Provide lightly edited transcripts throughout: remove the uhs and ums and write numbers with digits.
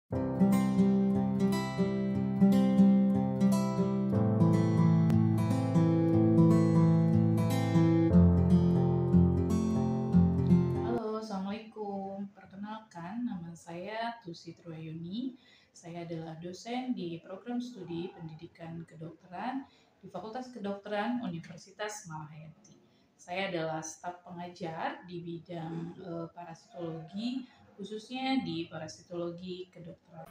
Halo, Assalamualaikum. Perkenalkan, nama saya Tusi Truayuni. Saya adalah dosen di program studi pendidikan kedokteran di Fakultas Kedokteran Universitas Malahayati. Saya adalah staf pengajar di bidang parasitologi, khususnya di parasitologi kedokteran.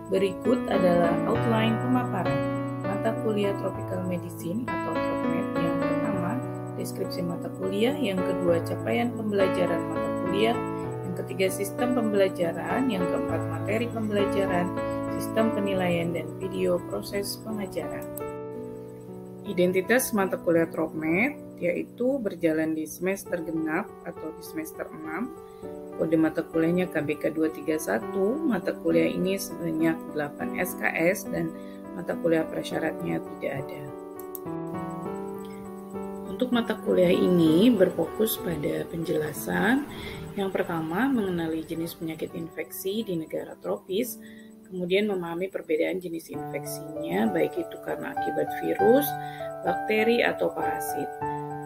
Berikut adalah outline pemaparan mata kuliah Tropical Medicine atau TROPMED yang pertama, deskripsi mata kuliah, yang kedua, capaian pembelajaran mata kuliah, yang ketiga, sistem pembelajaran, yang keempat, materi pembelajaran, sistem penilaian, dan video proses pengajaran. Identitas mata kuliah TROPMED yaitu berjalan di semester genap atau di semester 6. Kode mata kuliahnya KBK 231, mata kuliah ini sebanyak 8 SKS dan mata kuliah prasyaratnya tidak ada. Untuk mata kuliah ini berfokus pada penjelasan. Yang pertama, mengenali jenis penyakit infeksi di negara tropis, kemudian memahami perbedaan jenis infeksinya, baik itu karena akibat virus, bakteri, atau parasit.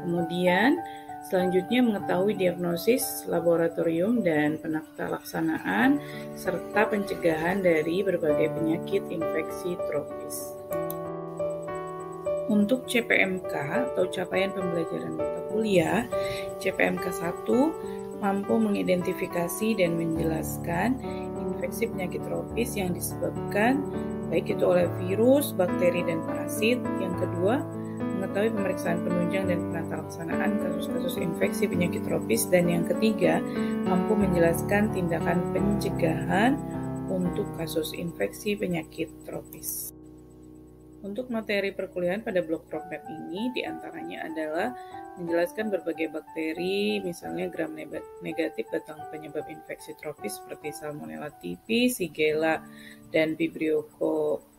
Kemudian, selanjutnya mengetahui diagnosis, laboratorium, dan penata laksanaan, serta pencegahan dari berbagai penyakit infeksi tropis. Untuk CPMK atau capaian pembelajaran mata kuliah, CPMK 1 mampu mengidentifikasi dan menjelaskan infeksi penyakit tropis yang disebabkan baik itu oleh virus, bakteri, dan parasit. Yang kedua, mengetahui pemeriksaan penunjang dan penata laksanaan kasus-kasus infeksi penyakit tropis. Dan yang ketiga, mampu menjelaskan tindakan pencegahan untuk kasus infeksi penyakit tropis. Untuk materi perkuliahan pada blok TROPMED ini diantaranya adalah menjelaskan berbagai bakteri, misalnya gram negatif batang penyebab infeksi tropis seperti Salmonella typhi, Shigella, dan Vibrio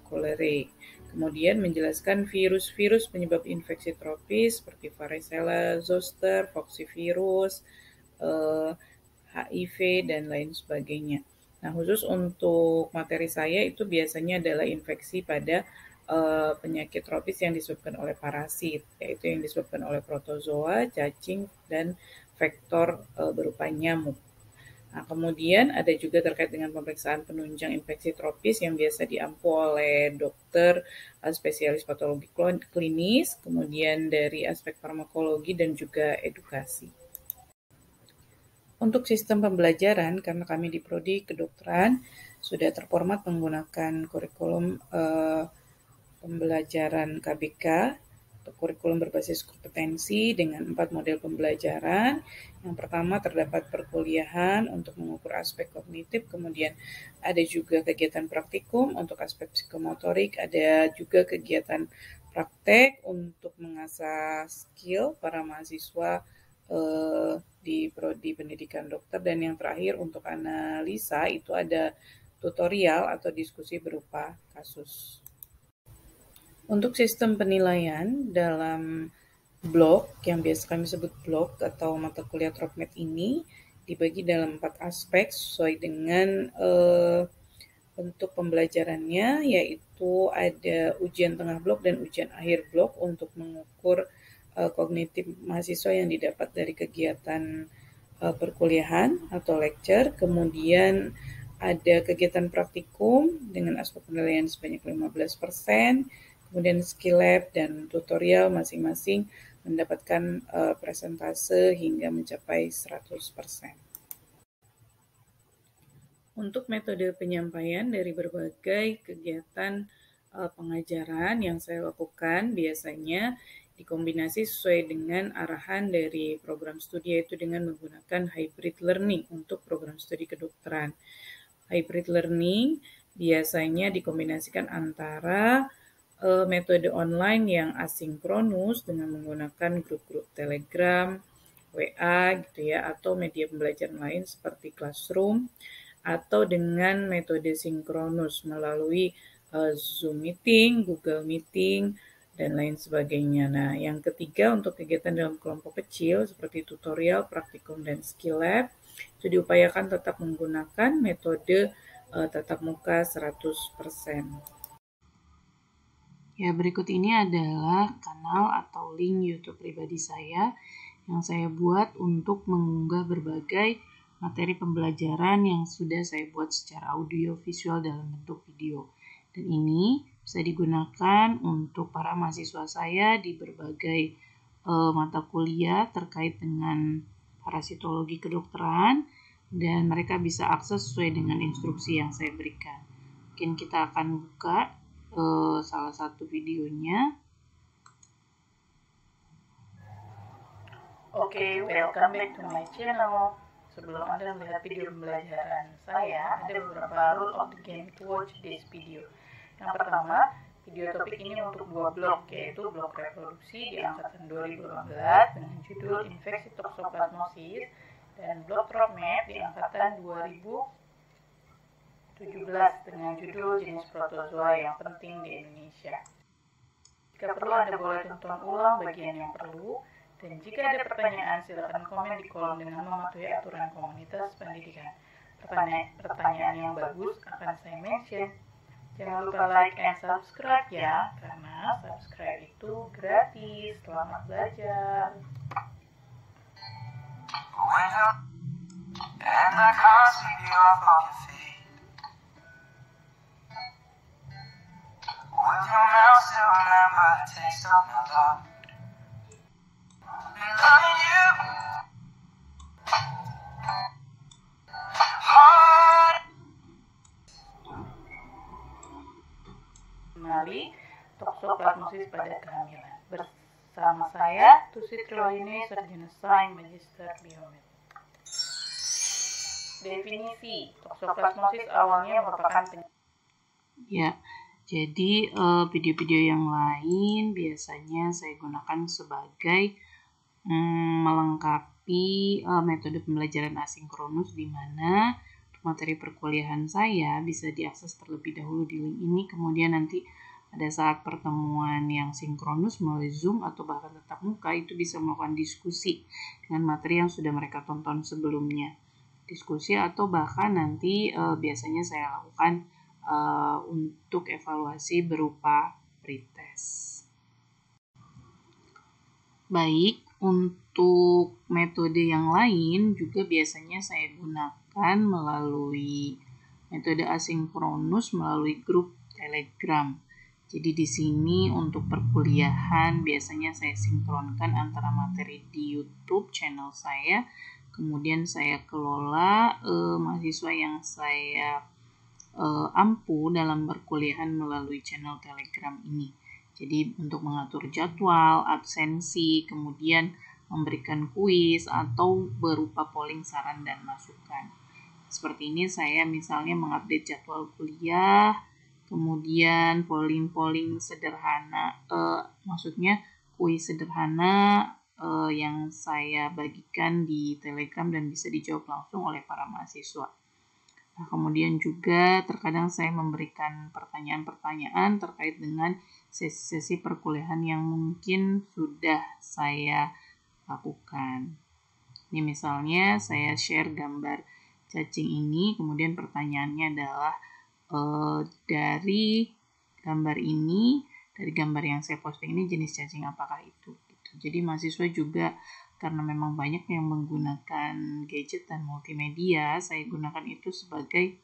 cholerae. Kemudian menjelaskan virus-virus penyebab infeksi tropis seperti varicella zoster, poxvirus, HIV, dan lain sebagainya. Nah, khusus untuk materi saya itu biasanya adalah infeksi pada penyakit tropis yang disebabkan oleh parasit, yaitu yang disebabkan oleh protozoa, cacing, dan vektor berupa nyamuk. Nah, kemudian ada juga terkait dengan pemeriksaan penunjang infeksi tropis yang biasa diampu oleh dokter spesialis patologi klinis, kemudian dari aspek farmakologi dan juga edukasi. Untuk sistem pembelajaran, karena kami di Prodi Kedokteran sudah terformat menggunakan kurikulum pembelajaran KBK atau kurikulum berbasis kompetensi dengan 4 model pembelajaran. Yang pertama terdapat perkuliahan untuk mengukur aspek kognitif, kemudian ada juga kegiatan praktikum untuk aspek psikomotorik, ada juga kegiatan praktek untuk mengasah skill para mahasiswa di Prodi Pendidikan Dokter, dan yang terakhir untuk analisa itu ada tutorial atau diskusi berupa kasus. Untuk sistem penilaian dalam blok yang biasa kami sebut blok atau mata kuliah TROPMED ini dibagi dalam 4 aspek sesuai dengan bentuk pembelajarannya, yaitu ada ujian tengah blok dan ujian akhir blok untuk mengukur kognitif mahasiswa yang didapat dari kegiatan perkuliahan atau lecture. Kemudian ada kegiatan praktikum dengan aspek penilaian sebanyak 15%, kemudian skill lab dan tutorial masing-masing mendapatkan persentase hingga mencapai 100%. Untuk metode penyampaian dari berbagai kegiatan pengajaran yang saya lakukan biasanya dikombinasi sesuai dengan arahan dari program studi, yaitu dengan menggunakan hybrid learning untuk program studi kedokteran. Hybrid learning biasanya dikombinasikan antara metode online yang asinkronus dengan menggunakan grup-grup Telegram, WA gitu ya, atau media pembelajaran lain seperti Classroom, atau dengan metode sinkronus melalui Zoom Meeting, Google Meeting, dan lain sebagainya. Nah, yang ketiga untuk kegiatan dalam kelompok kecil seperti tutorial, praktikum, dan skill lab itu diupayakan tetap menggunakan metode tatap muka 100%. Ya, berikut ini adalah kanal atau link YouTube pribadi saya yang saya buat untuk mengunggah berbagai materi pembelajaran yang sudah saya buat secara audio visual dalam bentuk video. Dan ini bisa digunakan untuk para mahasiswa saya di berbagai mata kuliah terkait dengan parasitologi kedokteran, dan mereka bisa akses sesuai dengan instruksi yang saya berikan. Mungkin kita akan buka salah satu videonya. Oke, welcome back to my channel. Sebelum Anda melihat video pembelajaran saya, ada beberapa rule of the game to watch this video. Yang pertama, video topik ini untuk 2 blog, yaitu blog reproduksi di angkatan 2018 dengan judul infeksi toxoplasmosis dan blog roadmap di angkatan 2017 dengan judul jenis protozoa yang penting di Indonesia. Jika perlu, Anda boleh tonton ulang bagian yang perlu. Dan jika ada pertanyaan, silakan komen di kolom dengan mematuhi aturan komunitas pendidikan. Pertanyaan yang bagus akan saya mention. Jangan lupa like and subscribe ya, karena subscribe itu gratis. Selamat belajar. Mengenali toxoplasmosis pada kehamilan. Bersama saya, Tusit Rohini, Sarjana Sains Magister Biomed. Definisi toxoplasmosis awalnya merupakan Ya, jadi video-video yang lain biasanya saya gunakan sebagai melengkapi metode pembelajaran asinkronus, di mana materi perkuliahan saya bisa diakses terlebih dahulu di link ini, kemudian nanti pada saat pertemuan yang sinkronus melalui Zoom atau bahkan tatap muka itu bisa melakukan diskusi dengan materi yang sudah mereka tonton sebelumnya. Diskusi atau bahkan nanti biasanya saya lakukan untuk evaluasi berupa pretest. Baik, untuk metode yang lain juga biasanya saya gunakan melalui metode asinkronus melalui grup Telegram. Jadi di sini untuk perkuliahan biasanya saya sinkronkan antara materi di YouTube channel saya, kemudian saya kelola mahasiswa yang saya ampu dalam perkuliahan melalui channel Telegram ini. Jadi untuk mengatur jadwal, absensi, kemudian memberikan kuis atau berupa polling saran dan masukan. Seperti ini saya misalnya mengupdate jadwal kuliah, kemudian polling sederhana, maksudnya kuis sederhana yang saya bagikan di Telegram dan bisa dijawab langsung oleh para mahasiswa. Nah, kemudian juga terkadang saya memberikan pertanyaan-pertanyaan terkait dengan sesi-sesi perkuliahan yang mungkin sudah saya lakukan. Ini misalnya saya share gambar cacing ini, kemudian pertanyaannya adalah dari gambar ini, dari gambar yang saya posting ini jenis cacing apakah itu? Gitu. Jadi mahasiswa juga karena memang banyak yang menggunakan gadget dan multimedia, saya gunakan itu sebagai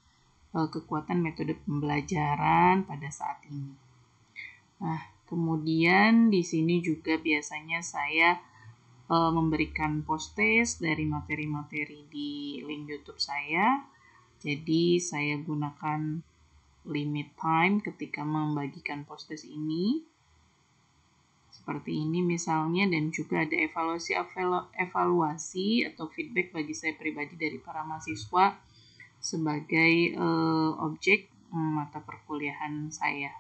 kekuatan metode pembelajaran pada saat ini. Nah, kemudian di sini juga biasanya saya memberikan post-test dari materi-materi di link YouTube saya. Jadi saya gunakan limit time ketika membagikan post-test ini. Seperti ini misalnya, dan juga ada evaluasi atau feedback bagi saya pribadi dari para mahasiswa sebagai objek mata perkuliahan saya.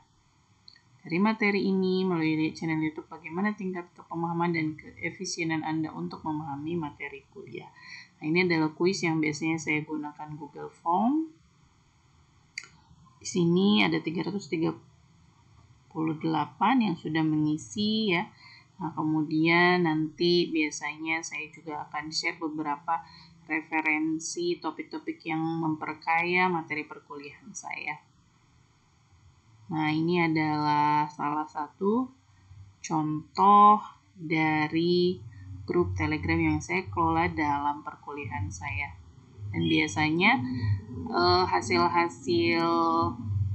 Dari materi ini melalui channel YouTube, bagaimana tingkat kepemahaman dan keefisienan Anda untuk memahami materi kuliah. Nah, ini adalah kuis yang biasanya saya gunakan Google Form. Di sini ada 338 yang sudah mengisi ya. Nah, kemudian nanti biasanya saya juga akan share beberapa referensi topik-topik yang memperkaya materi perkuliahan saya. Nah, ini adalah salah satu contoh dari grup Telegram yang saya kelola dalam perkuliahan saya. Dan biasanya hasil-hasil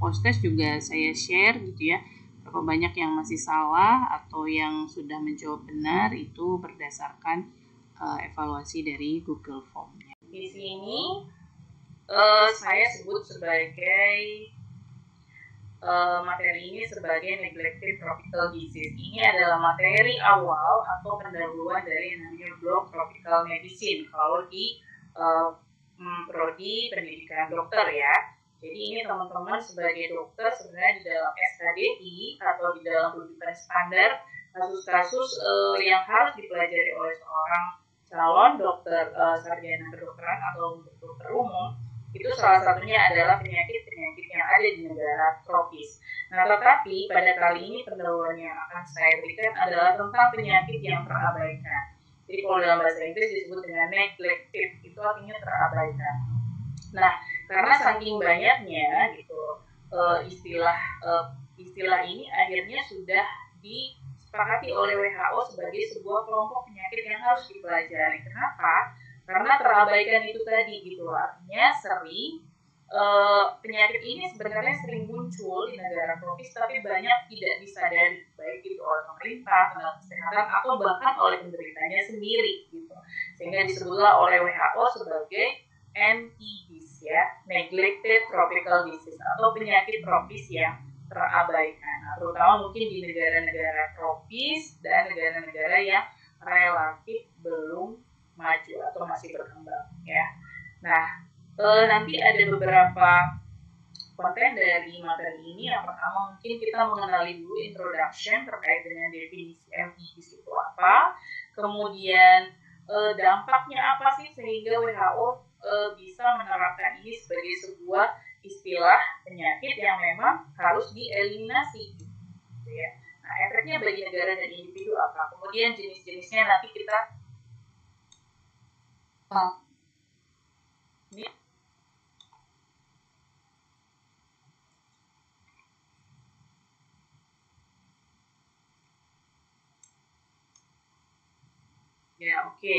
post-test juga saya share gitu ya. Berapa banyak yang masih salah atau yang sudah menjawab benar itu berdasarkan evaluasi dari Google Form-nya. Di sini saya sebut sebagai materi ini sebagai neglected tropical disease. Ini adalah materi awal atau pendahuluan dari yang namanya blok tropical medicine kalau di prodi pendidikan dokter ya. Jadi ini teman-teman sebagai dokter sebenarnya di dalam SKDI atau di dalam rujukan standar kasus-kasus yang harus dipelajari oleh seorang calon dokter sarjana kedokteran atau dokter umum, itu salah satunya adalah penyakit-penyakit yang ada di negara tropis. Nah, tetapi pada kali ini pendahuluan yang akan saya berikan adalah tentang penyakit yang terabaikan. Jadi kalau dalam bahasa Inggris disebut dengan neglected, itu artinya terabaikan. Nah, karena saking banyaknya gitu istilah ini akhirnya sudah disepakati oleh WHO sebagai sebuah kelompok penyakit yang harus dipelajari. Kenapa? Karena terabaikan itu tadi gitu, artinya sering penyakit ini sebenarnya sering muncul di negara tropis tapi banyak tidak disadari, baik itu oleh pemerintah, tenaga kesehatan atau bahkan oleh penderitanya sendiri gitu. Sehingga disebutlah oleh WHO sebagai NTDs ya, neglected tropical disease atau penyakit tropis yang terabaikan. Nah, terutama mungkin di negara-negara tropis dan negara-negara yang relatif belum maju atau masih berkembang ya. Nah, nanti ada beberapa konten dari materi ini. Yang pertama mungkin kita mengenali dulu introduction terkait dengan definisi MTBs itu apa, kemudian dampaknya apa sih sehingga WHO bisa menerapkan ini sebagai sebuah istilah penyakit yang memang harus dieliminasi gitu ya. Nah, efeknya bagi negara dan individu apa, kemudian jenis-jenisnya nanti kita ini ya, oke.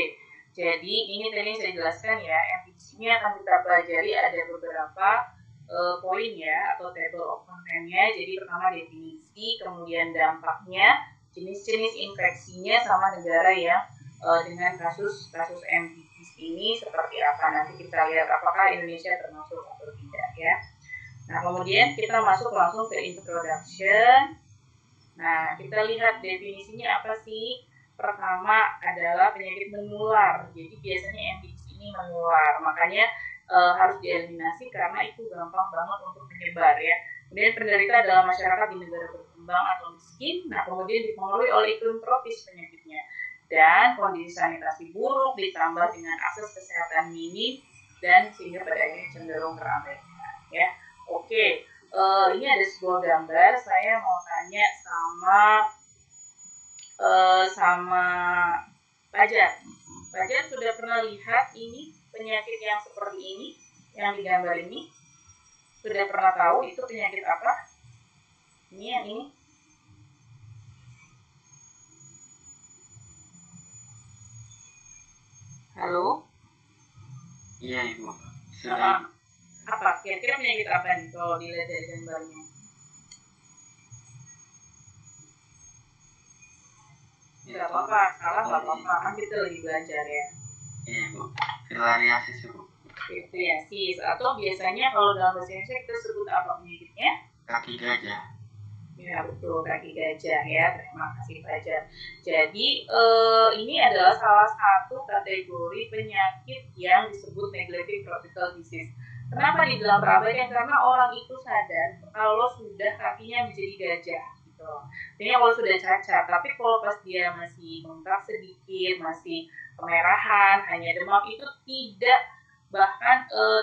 Jadi ini tadi saya jelaskan ya, MTBs ini akan kita pelajari ada beberapa poin ya atau table of content-nya. Jadi pertama definisi, kemudian dampaknya, jenis-jenis infeksinya, sama negara yang dengan kasus MTBs ini seperti apa. Nanti kita lihat apakah Indonesia termasuk atau tidak ya. Nah, kemudian kita masuk langsung ke introduction. Nah, kita lihat definisinya apa sih. Pertama adalah penyakit menular. Jadi biasanya MTBs ini menular, makanya harus dieliminasi karena itu gampang banget untuk menyebar ya. Kemudian penderita adalah masyarakat di negara berkembang atau miskin. Nah, kemudian dipengaruhi oleh iklim tropis penyakitnya dan kondisi sanitasi buruk ditambah dengan akses kesehatan minim dan sehingga pada akhirnya cenderung terabaikan ya. Oke, ini ada sebuah gambar. Saya mau tanya sama Fajar. Fajar sudah pernah lihat ini penyakit yang seperti ini, yang digambar ini? Sudah pernah tahu itu penyakit apa? Ini yang ini. Halo? Iya, Ibu. Sudah. Apa? Kira-kira penyakit apa nih kalau dilihat dari gambarnya? Tidak apa-apa, salah nggak apa-apa, kan kita lagi belajar ya. Iya, Bu. Filariasis, Bu. Filariasis, atau biasanya kalau dalam bahasa Indonesia kita sebut apa penyakitnya? Kaki gajah. Ya betul, kaki gajah ya. Terima kasih Fajar. Jadi ini adalah salah satu kategori penyakit yang disebut neglected tropical disease. Kenapa dibilang terabaikan? Karena orang itu sadar kalau sudah kakinya menjadi gajah. Ini kalau sudah cacat, tapi kalau pas dia masih bengkak sedikit, masih kemerahan, hanya demam, itu tidak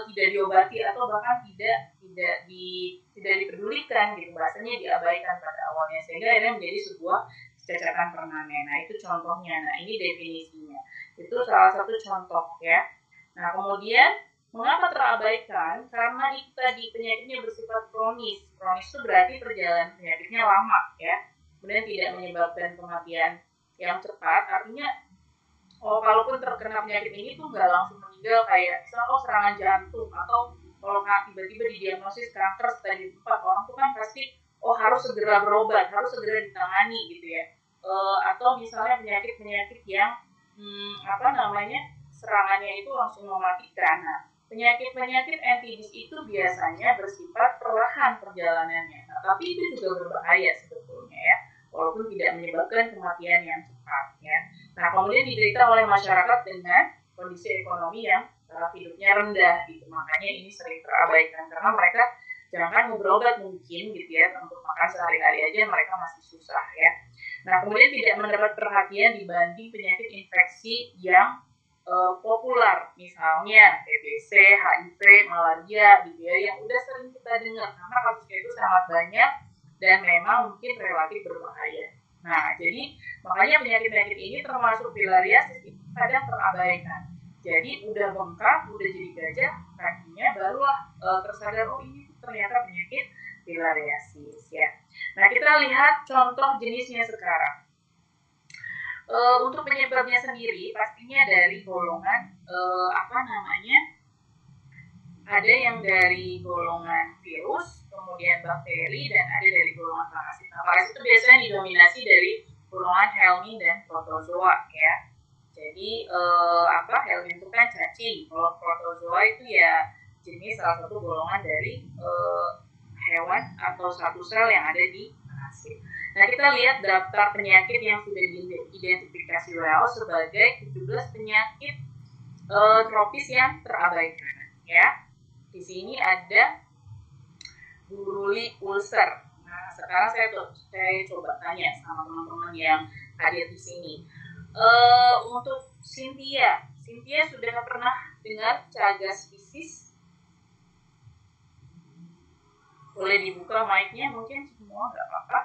tidak diobati atau bahkan tidak dipedulikan gitu, bahasanya diabaikan pada awalnya sehingga ini menjadi sebuah kecacatan permanen. Nah, itu contohnya. Nah, ini definisinya. Itu salah satu contoh ya. Nah, kemudian mengapa terabaikan? Karena itu tadi penyakitnya bersifat kronis. Kronis itu berarti perjalanan penyakitnya lama ya. Kemudian tidak menyebabkan kematian yang cepat. Artinya kalaupun terkena penyakit ini tuh nggak langsung meninggal kayak misalnya serangan jantung atau kalau tiba-tiba didiagnosis kanker stadium 4, orang tuh kan pasti harus segera berobat, harus segera ditangani gitu ya. Atau misalnya penyakit-penyakit yang serangannya itu langsung mematikan. Nah, penyakit-penyakit NTDs itu biasanya bersifat perlahan perjalanannya, tapi itu juga berbahaya sebetulnya ya, walaupun tidak menyebabkan kematian yang cepat ya. Nah, kemudian diderita oleh masyarakat dengan kondisi ekonomi yang taraf hidupnya rendah gitu. Makanya ini sering terabaikan karena mereka jangan mau berobat mungkin gitu ya, untuk makan sehari-hari aja mereka masih susah ya. Nah, kemudian tidak mendapat perhatian dibanding penyakit infeksi yang populer, misalnya TBC, HIV, malaria gitu ya, yang udah sering kita dengar karena kasusnya itu sangat banyak dan memang mungkin relatif berbahaya. Nah, jadi makanya penyakit-penyakit ini termasuk filariasis itu kadang terabaikan. Jadi udah bengkak, udah jadi gajah, kakinya barulah tersadar ini ternyata penyakit filariasis ya. Nah, kita lihat contoh jenisnya sekarang. Untuk penyebabnya sendiri pastinya dari golongan ada yang dari golongan virus, kemudian bakteri, dan ada dari golongan parasit. Nah, parasit itu biasanya didominasi dari golongan helminth dan protozoa ya. Jadi helminth itu kan cacing, kalau protozoa itu ya jenis salah satu golongan dari hewan atau satu sel yang ada di parasit. Nah, kita lihat daftar penyakit yang sudah diidentifikasi WHO sebagai 17 penyakit tropis yang terabaikan ya. Di sini ada buruli ulcer. Nah, sekarang saya coba tanya sama teman-teman yang hadir di sini. Untuk Cynthia sudah pernah dengar Chagas disease? Boleh dibuka mic-nya mungkin semua, nggak apa-apa.